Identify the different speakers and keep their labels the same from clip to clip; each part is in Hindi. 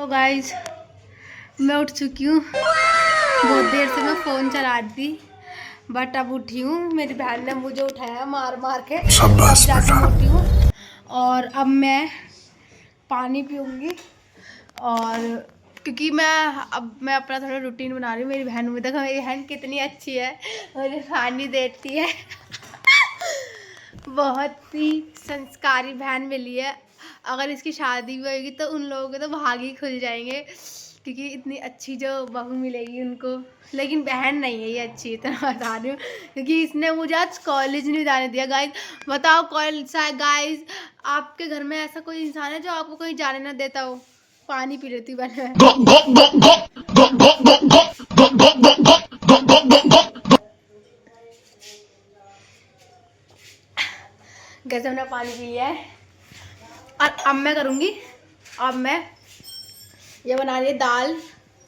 Speaker 1: गाइस मैं उठ चुकी हूँ। बहुत देर से मैं फ़ोन चला रही थी बट अब उठी हूँ। मेरी बहन ने मुझे उठाया मार मार के, अब जाके उठी हूँ और अब मैं पानी पीऊँगी। और क्योंकि मैं अपना थोड़ा रूटीन बना रही हूँ। मेरी बहन में देखो, मेरी बहन कितनी अच्छी है, मुझे पानी देती है। बहुत ही संस्कारी बहन मिली है। अगर इसकी शादी भी होगी तो उन लोगों के तो भाग ही खुल जाएंगे, क्योंकि इतनी अच्छी जो बहू मिलेगी उनको। लेकिन बहन नहीं है ये अच्छी, इतना बता रही हूँ, क्योंकि इसने मुझे आज कॉलेज नहीं जाने दिया। गाइज बताओ कौन सा है? गाइज आपके घर में ऐसा कोई इंसान है जो आपको कहीं जाने ना देता हो? पानी पी लेती हूँ पहले। कैसे हमने पानी पी लिया है और अब मैं करूँगी। अब मैं ये बना रही है दाल।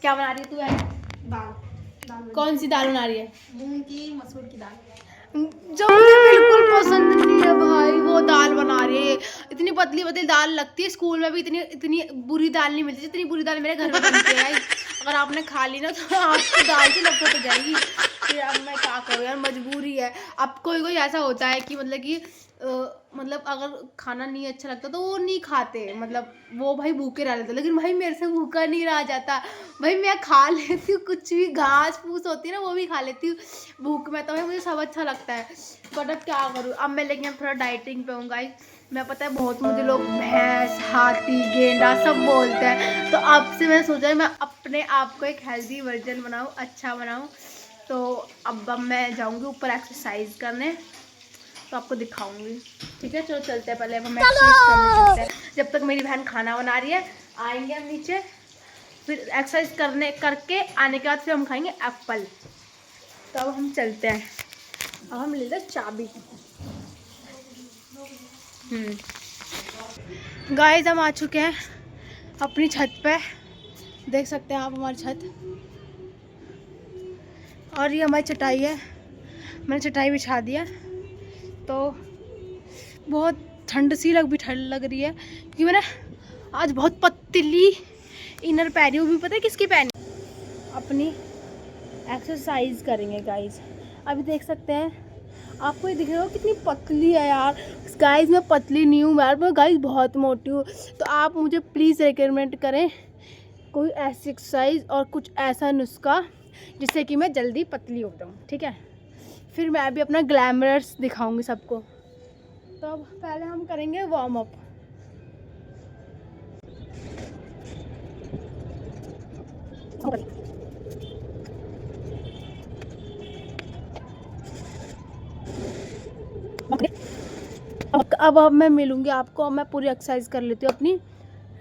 Speaker 1: क्या बना रही है तू? है दाल कौन सी दाल बना रही है?
Speaker 2: मूंग की मसूर की दाल,
Speaker 1: जो मुझे बिल्कुल पसंद नहीं है भाई, वो दाल बना रही है। इतनी पतली पतली दाल लगती है। स्कूल में भी इतनी इतनी बुरी दाल नहीं मिलती जितनी बुरी दाल मेरे घर में बनती है। अगर आपने खा ली ना तो आपकी दाल से नफरत हो जाएगी। फिर अब मैं क्या करूँ यार, मजबूरी है। अब कोई कोई ऐसा होता है कि मतलब अगर खाना नहीं अच्छा लगता तो वो नहीं खाते, मतलब वो भाई भूखे रह लेते। लेकिन भाई मेरे से भूखा नहीं रहा जाता भाई। मैं खा लेती हूँ कुछ भी, घास फूस होती है ना वो भी खा लेती हूँ भूख में। तो भाई मुझे सब अच्छा लगता है। बट अब क्या करूँ, अब मैं लेकिन थोड़ा डाइटिंग पे हूँ गाइस। मैं पता है बहुत मुझे लोग भैंस, हाथी, गेंडा सब बोलते हैं। तो अब से मैं सोचा मैं अपने आप को एक हेल्दी वर्जन बनाऊँ, अच्छा बनाऊँ। तो अब मैं जाऊँगी ऊपर एक्सरसाइज करने, तो आपको दिखाऊंगी। ठीक है चलो चलते हैं। पहले अब हम एक्सरसाइज करने चलते हैं। जब तक मेरी बहन खाना बना रही है, आएंगे हम नीचे, फिर एक्सरसाइज करके आने के बाद फिर हम खाएंगे एप्पल। तो अब हम चलते हैं। अब हम ले लें चाबी। गाइस हम आ चुके हैं अपनी छत पे। देख सकते हैं आप हमारी छत, और ये हमारी चटाई है। मैंने चटाई बिछा दिया। तो बहुत ठंड लग रही है, क्योंकि मैंने आज बहुत पतली इनर पहनी हुई। पता है किसकी पहनी? अपनी एक्सरसाइज करेंगे गाइस। अभी देख सकते हैं, आपको ये दिख रहा हो कितनी पतली है यार। गाइस मैं पतली नहीं हूँ यार, मैं गाइस बहुत मोटी हूँ। तो आप मुझे प्लीज़ रिकमेंड करें कोई ऐसी एक्सरसाइज और कुछ ऐसा नुस्खा जिससे कि मैं जल्दी पतली हो जाऊँ। ठीक है, फिर मैं भी अपना ग्लैमरस दिखाऊंगी सबको। तो अब पहले हम करेंगे वार्म अप। अब मैं मिलूंगी आपको। अब मैं पूरी एक्सरसाइज कर लेती हूँ अपनी,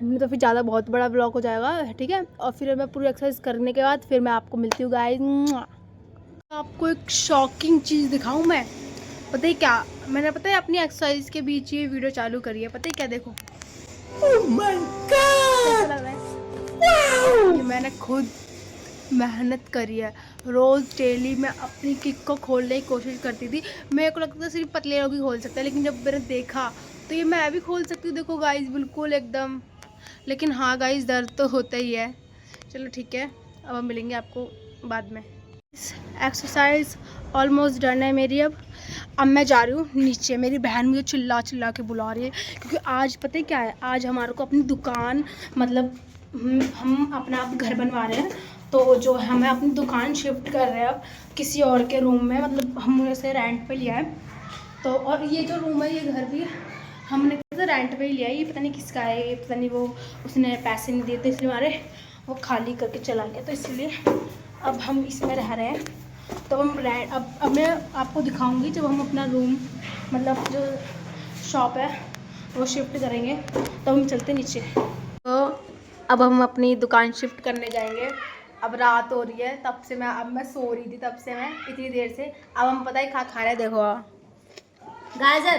Speaker 1: नहीं तो फिर ज़्यादा बहुत बड़ा ब्लॉग हो जाएगा। ठीक है, और फिर मैं पूरी एक्सरसाइज करने के बाद फिर मैं आपको मिलती हूँ गाइस। आपको एक शॉकिंग चीज़ दिखाऊं मैं। पता है क्या, मैंने पता है अपनी एक्सरसाइज के बीच ये वीडियो चालू करी है। पता है क्या? देखो, oh my God! कैसा लग रहा है? ये मैंने खुद मेहनत करी है। रोज़ डेली मैं अपनी किक को खोलने की कोशिश करती थी। मेरे को लगता था सिर्फ पतले लोग ही खोल सकते हैं, लेकिन जब मैंने देखा तो ये मैं भी खोल सकती हूँ। देखो गाइस बिल्कुल एकदम। लेकिन हाँ गाइस दर्द तो होता ही है। चलो ठीक है, अब हम मिलेंगे आपको बाद में। एक्सरसाइज ऑलमोस्ट डन है मेरी। अब मैं जा रही हूँ नीचे। मेरी बहन मुझे चिल्ला चिल्ला के बुला रही है, क्योंकि आज पता है क्या है, आज हमारे को अपनी दुकान, मतलब हम अपना घर बनवा रहे हैं। तो जो हमें अपनी दुकान शिफ्ट कर रहे हैं अब किसी और के रूम में, मतलब हमने इसे रेंट पे लिया है। तो और ये जो रूम है, ये घर भी हमने तो रेंट पे ही लिया है। ये पता नहीं किसका है, ये पता नहीं, वो उसने पैसे नहीं दिए थे इसलिए हमारे वो खाली करके चला गया। तो इसलिए अब हम इसमें रह रहे हैं। तो हम अब मैं आपको दिखाऊंगी जब हम अपना रूम, मतलब जो शॉप है वो शिफ्ट करेंगे। तो हम चलते नीचे। तो अब हम अपनी दुकान शिफ्ट करने जाएंगे। अब रात हो रही है, तब से मैं सो रही थी, तब से मैं इतनी देर से। अब हम पता है खा रहे हैं। देखो गाजर,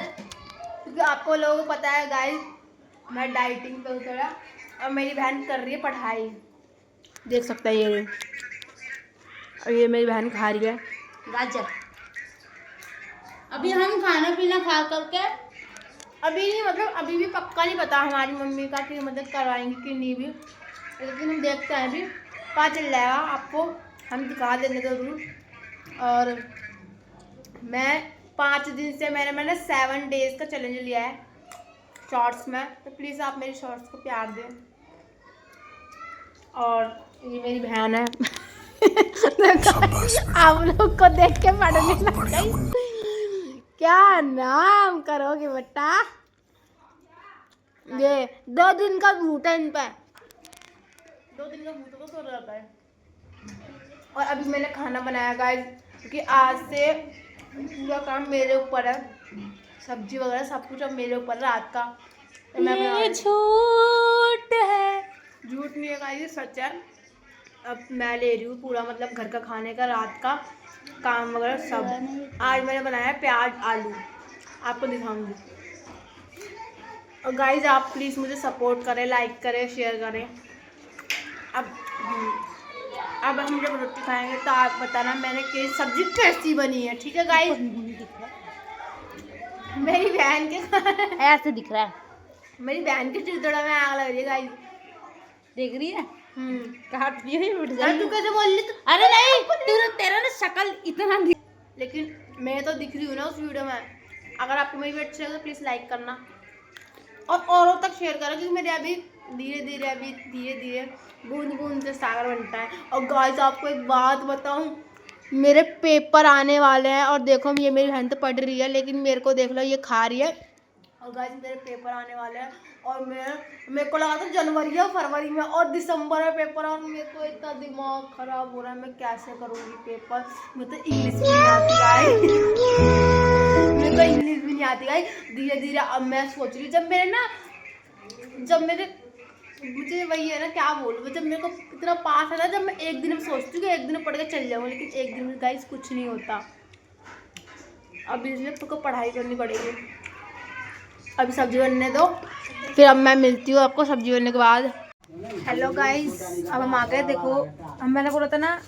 Speaker 1: क्योंकि आपको लोगों को पता है गाइस मैं डाइटिंग पे हूँ थोड़ा। और मेरी बहन कर रही है पढ़ाई, देख सकते हैं ये। और ये मेरी बहन खा रही है गाजर। अभी हम खाना पीना खा करके, अभी नहीं, मतलब अभी भी पक्का नहीं पता हमारी मम्मी का कि मदद करवाएंगे कि नहीं भी। लेकिन हम देखते हैं अभी, पता चल जाएगा आपको, हम दिखा देंगे ज़रूर। और मैं 5 दिन से मैंने 7 डेज़ का चैलेंज लिया है शॉर्ट्स में, तो प्लीज़ आप मेरी शॉर्ट्स को प्यार दें। और ये मेरी बहन है। आप लोग को देख के पढ़ने लग गई। क्या नाम करोगे बेटा? ये 2 दिन का भूत है इन पे, 2 दिन का भूत को सो रहता है। और अभी मैंने खाना बनाया गाइस, क्योंकि आज से पूरा काम मेरे ऊपर है, सब्जी वगैरह सब कुछ अब मेरे ऊपर रात का। तो मैं बना रही हूँ।
Speaker 2: झूठ है।
Speaker 1: झूठ नहीं है गाइस, ये सच है। अब मैं ले रही हूँ पूरा, मतलब घर का खाने का, रात का काम वगैरह सब। आज मैंने बनाया है प्याज आलू, आपको दिखाऊंगी। और गाइस आप प्लीज़ मुझे सपोर्ट करें, लाइक करें, शेयर करें। अब हम जब रोटी खाएंगे तो आप बताना मैंने कि सब्जी कैसी बनी है, ठीक है गाइस? मेरी बहन के
Speaker 2: ऐसे दिख रहा है,
Speaker 1: मेरी बहन के चिड़चिड़ा में आग लग रही है गाइस।
Speaker 2: देख रही है?
Speaker 1: काट
Speaker 2: ये भी उठ
Speaker 1: अरे
Speaker 2: जाएगी।
Speaker 1: तू कैसे बोल रही?
Speaker 2: अरे नहीं, तेरा ना शक्ल इतना
Speaker 1: लेकिन मैं तो दिख रही हूँ ना उस वीडियो में। अगर आपको मेरी वीडियो अच्छी लगे तो प्लीज़ लाइक करना और औरों तक शेयर करो, क्योंकि मेरे अभी धीरे धीरे बूंद बूंद से सागर बनता है। और गाइस आपको एक बात बताऊं, मेरे पेपर आने वाले हैं और देखो ये मेरी बहन तो पढ़ रही है, लेकिन मेरे को देख लो ये खा रही है। और गाइस मेरे पेपर आने वाले हैं और मेरे को लगा था जनवरी या फरवरी में, और दिसंबर में पेपर, और मेरे को इतना दिमाग खराब हो रहा है, मैं कैसे करूँगी पेपर। मुझे तो इंग्लिश भी नहीं आती गाइस, मेरे को इंग्लिश भी नहीं आती गाइस। धीरे धीरे अब मैं सोच रही हूँ, जब मुझे वही है ना, क्या बोलूँ, जब मेरे को इतना पास है ना, जब मैं एक दिन में सोचती हूँ कि एक दिन में पढ़ के चल जाऊँ, लेकिन एक दिन में गाइस कुछ नहीं होता। अब इसलिए तुमको पढ़ाई करनी पड़ेगी। अभी सब्जी बनने दो, फिर अब मैं मिलती हूँ आपको सब्जी बनने के बाद। हेलो गाइस, अब हम आ गए। देखो, हम मैंने बोला था ना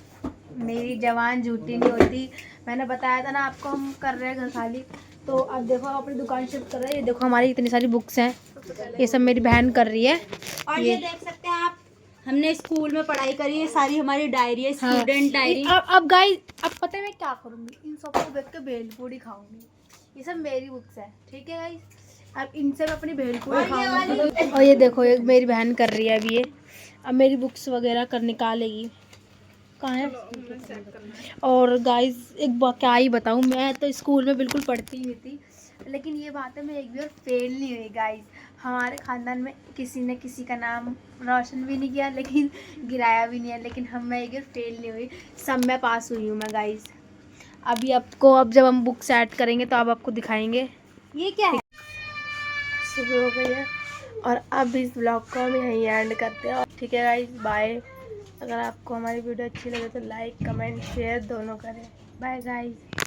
Speaker 1: मेरी जवान झूठी नहीं होती, मैंने बताया था ना आपको हम कर रहे हैं घर खाली। तो अब देखो हम अपनी दुकान शिफ्ट कर रहे हैं। ये देखो हमारी इतनी सारी बुक्स हैं, ये सब मेरी बहन कर रही है।
Speaker 2: और ये देख सकते हैं आप, हमने स्कूल में पढ़ाई करी है, सारी हमारी डायरी है, स्टूडेंट डायरी।
Speaker 1: अब गाइस, अब पता है मैं क्या करूँगी, इन सबको देख के भेलपूरी खाऊंगी। ये सब मेरी बुक्स है, ठीक है गाइस? अब इनसे मैं अपनी भेलपूरी खाऊंगी। और ये देखो ये मेरी बहन कर रही है अभी, ये अब मेरी बुक्स वगैरह कर निकालेगी। कहाँ है? और गाइस एक बात क्या ही बताऊँ, मैं तो स्कूल में बिल्कुल पढ़ती ही थी, लेकिन ये बात है मैं एक भी बार फेल नहीं हुई गाइस। हमारे ख़ानदान में किसी ने किसी का नाम रोशन भी नहीं किया, लेकिन गिराया भी नहीं है, लेकिन मैं एक बार फेल नहीं हुई, सब में पास हुई हूँ मैं गाइस। अभी आपको, अब जब हम बुक सेट करेंगे तो अब आपको दिखाएंगे।
Speaker 2: ये क्या है?
Speaker 1: सुबह हो गई है और अब इस ब्लॉग को हम यहीं एंड करते हैं, ठीक है गाइस? बाय। अगर आपको हमारी वीडियो अच्छी लगे तो लाइक कमेंट शेयर दोनों करें। Bye guys.